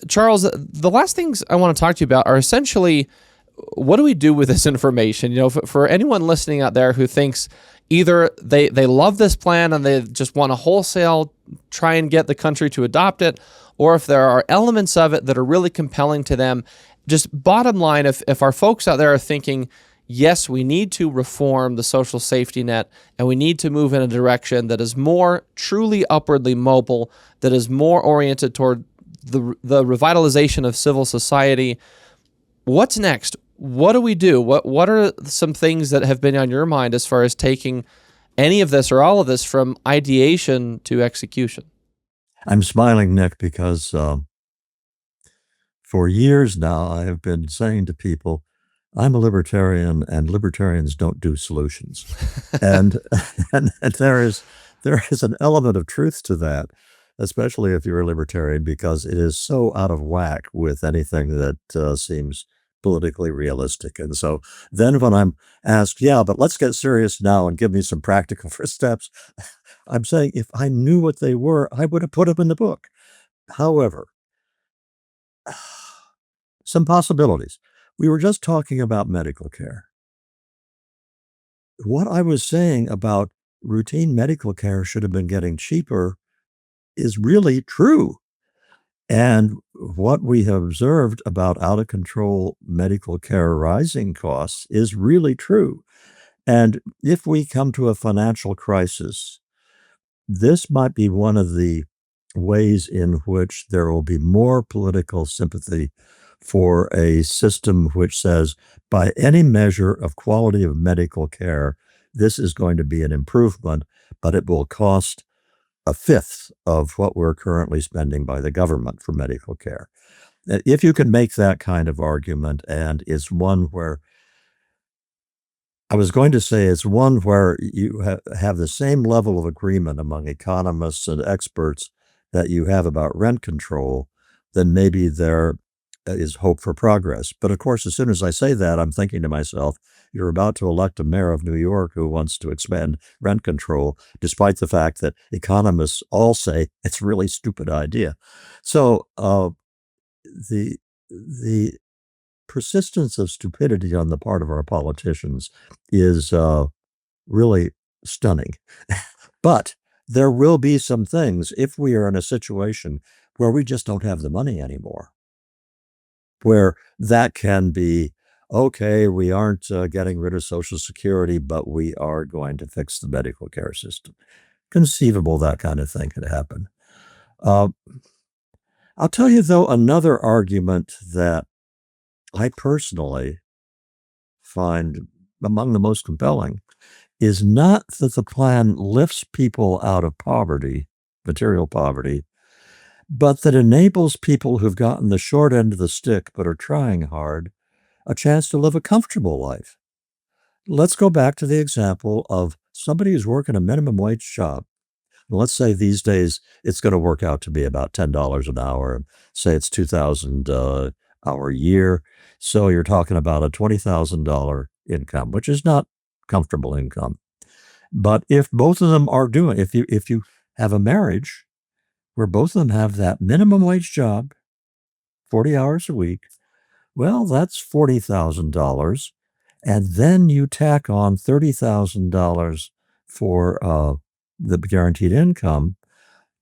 Charles, the last things I want to talk to you about are essentially what do we do with this information? For anyone listening out there who thinks either they love this plan and they just want to wholesale try and get the country to adopt it, or if there are elements of it that are really compelling to them, just bottom line, if our folks out there are thinking, yes, we need to reform the social safety net and we need to move in a direction that is more truly upwardly mobile, that is more oriented toward the revitalization of civil society, what's next? What do we do? What are some things that have been on your mind as far as taking any of this or all of this from ideation to execution? I'm smiling, Nick, because for years now I have been saying to people, I'm a libertarian and libertarians don't do solutions. and, and there is an element of truth to that, especially if you're a libertarian, because it is so out of whack with anything that seems politically realistic. And so then when I'm asked, yeah, but let's get serious now and give me some practical first steps, I'm saying if I knew what they were, I would have put them in the book. However, some possibilities. We were just talking about medical care. What I was saying about routine medical care should have been getting cheaper is really true. And what we have observed about out of control medical care rising costs is really true. And if we come to a financial crisis, this might be one of the ways in which there will be more political sympathy for a system which says, by any measure of quality of medical care, this is going to be an improvement, but it will cost a fifth of what we're currently spending by the government for medical care. If you can make that kind of argument, and it's one where I was going to say it's one where you have the same level of agreement among economists and experts that you have about rent control, then maybe there is hope for progress. But of course, as soon as I say that, I'm thinking to myself, you're about to elect a mayor of New York who wants to expand rent control, despite the fact that economists all say it's a really stupid idea. So the the persistence of stupidity on the part of our politicians is really stunning. But there will be some things if we are in a situation where we just don't have the money anymore, where that can be, okay, we aren't getting rid of Social Security, but we are going to fix the medical care system. Conceivable that kind of thing could happen. Uh, I'll tell you, though, another argument that I personally find among the most compelling is not that the plan lifts people out of poverty, material poverty, but that enables people who've gotten the short end of the stick but are trying hard a chance to live a comfortable life. Let's go back to the example of somebody who's working a minimum wage job. Let's say these days it's going to work out to be about $10 an hour. Say it's 2,000 hour year. So you're talking about a $20,000 income, which is not comfortable income. But if both of them are doing, if you have a marriage where both of them have that minimum wage job, 40 hours a week, well, that's $40,000. And then you tack on $30,000 for the guaranteed income.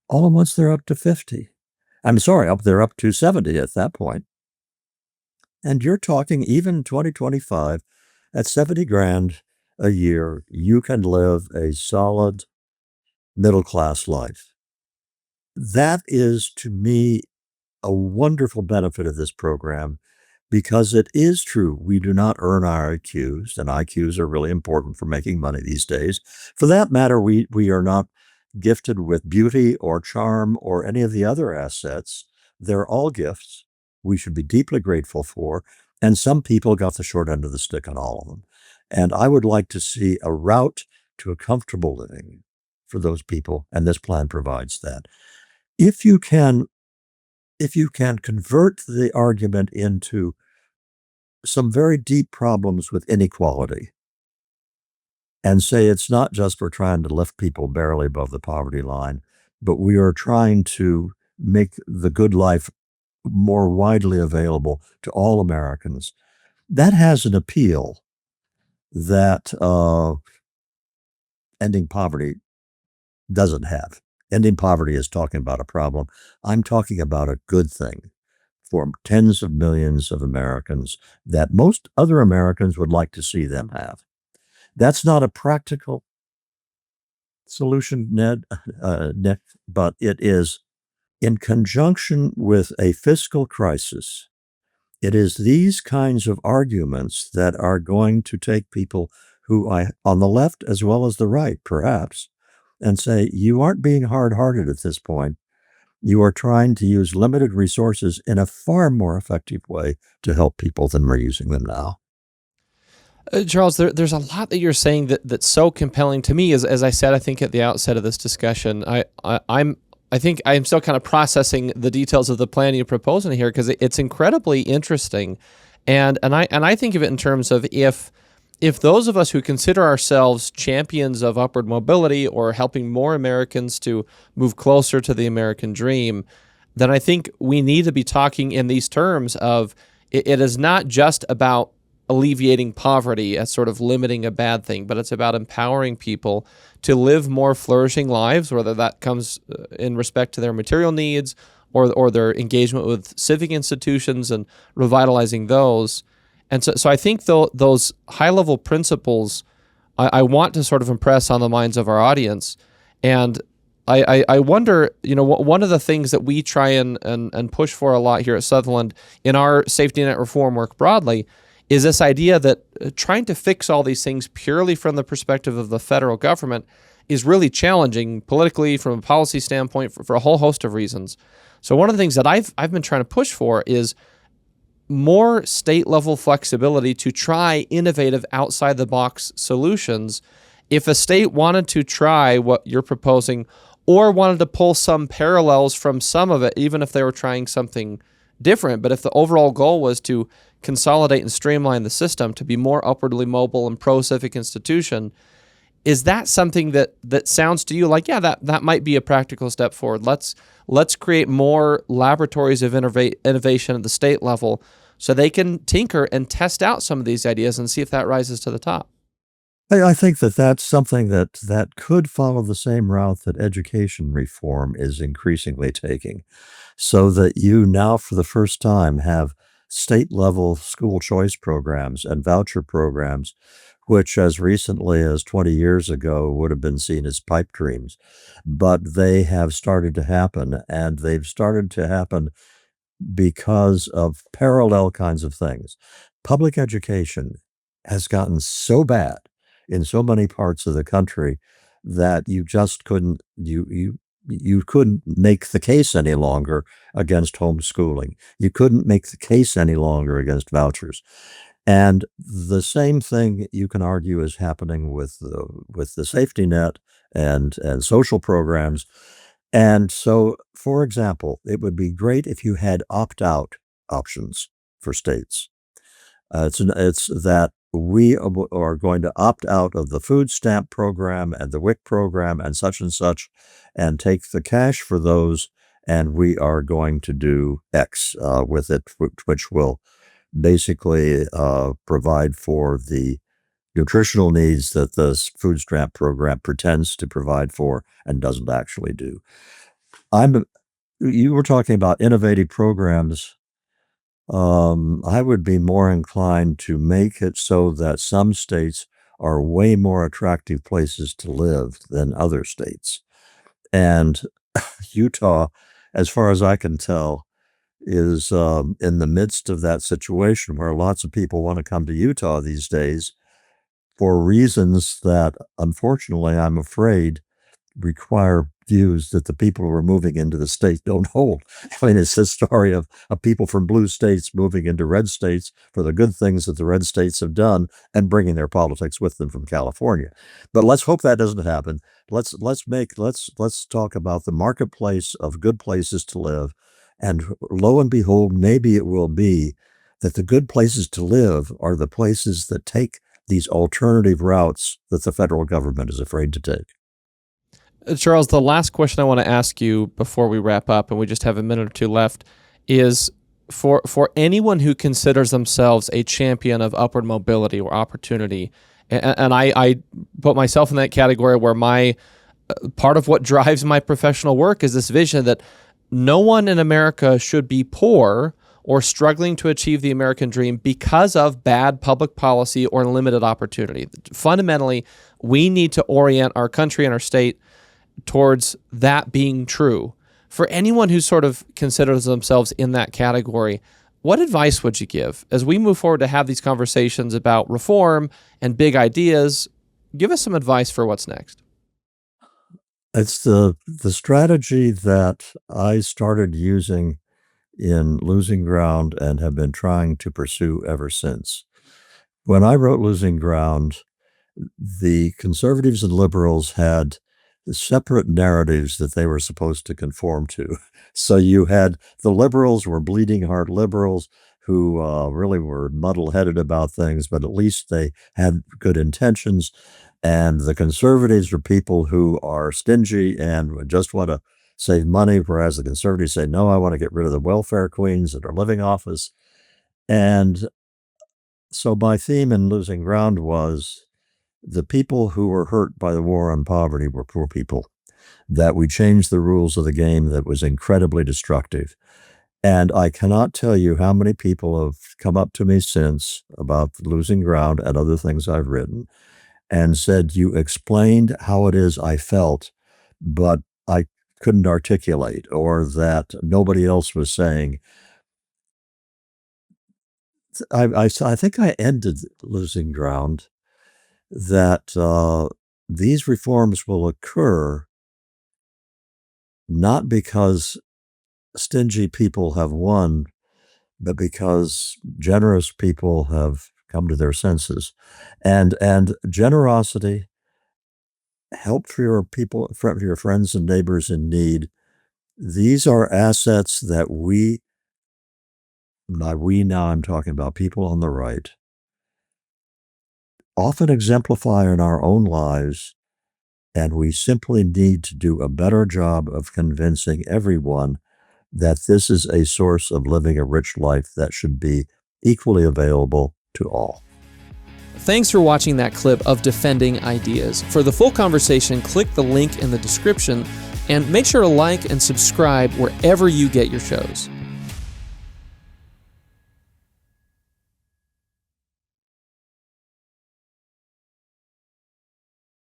All at once they're up to 50. I'm sorry, they're up to 70 at that point. And you're talking even 2025 at 70 grand a year, you can live a solid middle class life. That is, to me, a wonderful benefit of this program because it is true. We do not earn our IQs, and IQs are really important for making money these days. For that matter, we are not gifted with beauty or charm or any of the other assets. They're all gifts we should be deeply grateful for. And some people got the short end of the stick on all of them. And I would like to see a route to a comfortable living for those people, and this plan provides that. If you can convert the argument into some very deep problems with inequality and say it's not just we're trying to lift people barely above the poverty line, but we are trying to make the good life more widely available to all Americans. That has an appeal that ending poverty doesn't have. Ending poverty is talking about a problem. I'm talking about a good thing for tens of millions of Americans that most other Americans would like to see them have. That's not a practical solution, Nick, but it is in conjunction with a fiscal crisis. It is these kinds of arguments that are going to take people who on the left as well as the right, perhaps, and say, you aren't being hard-hearted at this point. You are trying to use limited resources in a far more effective way to help people than we're using them now. Charles, there's a lot that you're saying that's so compelling to me. As I said, I think at the outset of this discussion, I think I'm still kind of processing the details of the plan you're proposing here because it's incredibly interesting, and I think of it in terms of if those of us who consider ourselves champions of upward mobility or helping more Americans to move closer to the American dream, then I think we need to be talking in these terms of it is not just about alleviating poverty as sort of limiting a bad thing, but it's about empowering people to live more flourishing lives, whether that comes in respect to their material needs or their engagement with civic institutions and revitalizing those. And so I think those high-level principles I want to sort of impress on the minds of our audience. And I wonder, one of the things that we try and push for a lot here at Sutherland in our safety net reform work broadly is this idea that trying to fix all these things purely from the perspective of the federal government is really challenging politically from a policy standpoint for a whole host of reasons. So one of the things that I've been trying to push for is more state-level flexibility to try innovative outside-the-box solutions. If a state wanted to try what you're proposing or wanted to pull some parallels from some of it, even if they were trying something different, but if the overall goal was to consolidate and streamline the system to be more upwardly mobile and pro-civic institution, is that something that sounds to you like, yeah, that might be a practical step forward? Let's create more laboratories of innovation at the state level so they can tinker and test out some of these ideas and see if that rises to the top. I think that that's something that could follow the same route that education reform is increasingly taking, so that you now, for the first time, have state-level school choice programs and voucher programs, which as recently as 20 years ago would have been seen as pipe dreams. But they have started to happen, and they've started to happen because of parallel kinds of things. Public education has gotten so bad in so many parts of the country that you just couldn't you couldn't make the case any longer against homeschooling. You couldn't make the case any longer against vouchers. And the same thing you can argue is happening with the safety net and social programs. And so, for example, it would be great if you had opt-out options for states. It's that we are going to opt out of the food stamp program and the WIC program and such, and take the cash for those, and we are going to do X with it, which will basically provide for the nutritional needs that the food stamp program pretends to provide for and doesn't actually do. You were talking about innovative programs. I would be more inclined to make it so that some states are way more attractive places to live than other states. And Utah, as far as I can tell, is in the midst of that situation where lots of people want to come to Utah these days for reasons that, unfortunately, I'm afraid require views that the people who are moving into the state don't hold. I mean, it's this story of people from blue states moving into red states for the good things that the red states have done and bringing their politics with them from California. But let's hope that doesn't happen. Let's talk about the marketplace of good places to live. And lo and behold, maybe it will be that the good places to live are the places that take these alternative routes that the federal government is afraid to take. Charles, the last question I want to ask you before we wrap up, and we just have a minute or two left, is for anyone who considers themselves a champion of upward mobility or opportunity, and I put myself in that category where my part of what drives my professional work is this vision that no one in America should be poor or struggling to achieve the American dream because of bad public policy or limited opportunity. Fundamentally, we need to orient our country and our state towards that being true. For anyone who sort of considers themselves in that category, what advice would you give as we move forward to have these conversations about reform and big ideas? Give us some advice for what's next. It's the strategy that I started using in Losing Ground and have been trying to pursue ever since. When I wrote Losing Ground, the conservatives and liberals had separate narratives that they were supposed to conform to. So you had the liberals were bleeding heart liberals who really were muddle-headed about things, but at least they had good intentions. And the conservatives are people who are stingy and just want to save money, whereas the conservatives say, no, I want to get rid of the welfare queens that are living off us. And so my theme in Losing Ground was the people who were hurt by the war on poverty were poor people, that we changed the rules of the game that was incredibly destructive. And I cannot tell you how many people have come up to me since about Losing Ground and other things I've written and said, you explained how it is I felt, but I couldn't articulate, or that nobody else was saying. I think I ended Losing Ground that these reforms will occur not because stingy people have won, but because generous people have come to their senses. And generosity, help for your people, for your friends and neighbors in need, these are assets that by we now I'm talking about people on the right, often exemplify in our own lives, and we simply need to do a better job of convincing everyone that this is a source of living a rich life that should be equally available to all. Thanks for watching that clip of Defending Ideas. For the full conversation, click the link in the description and make sure to like and subscribe wherever you get your shows.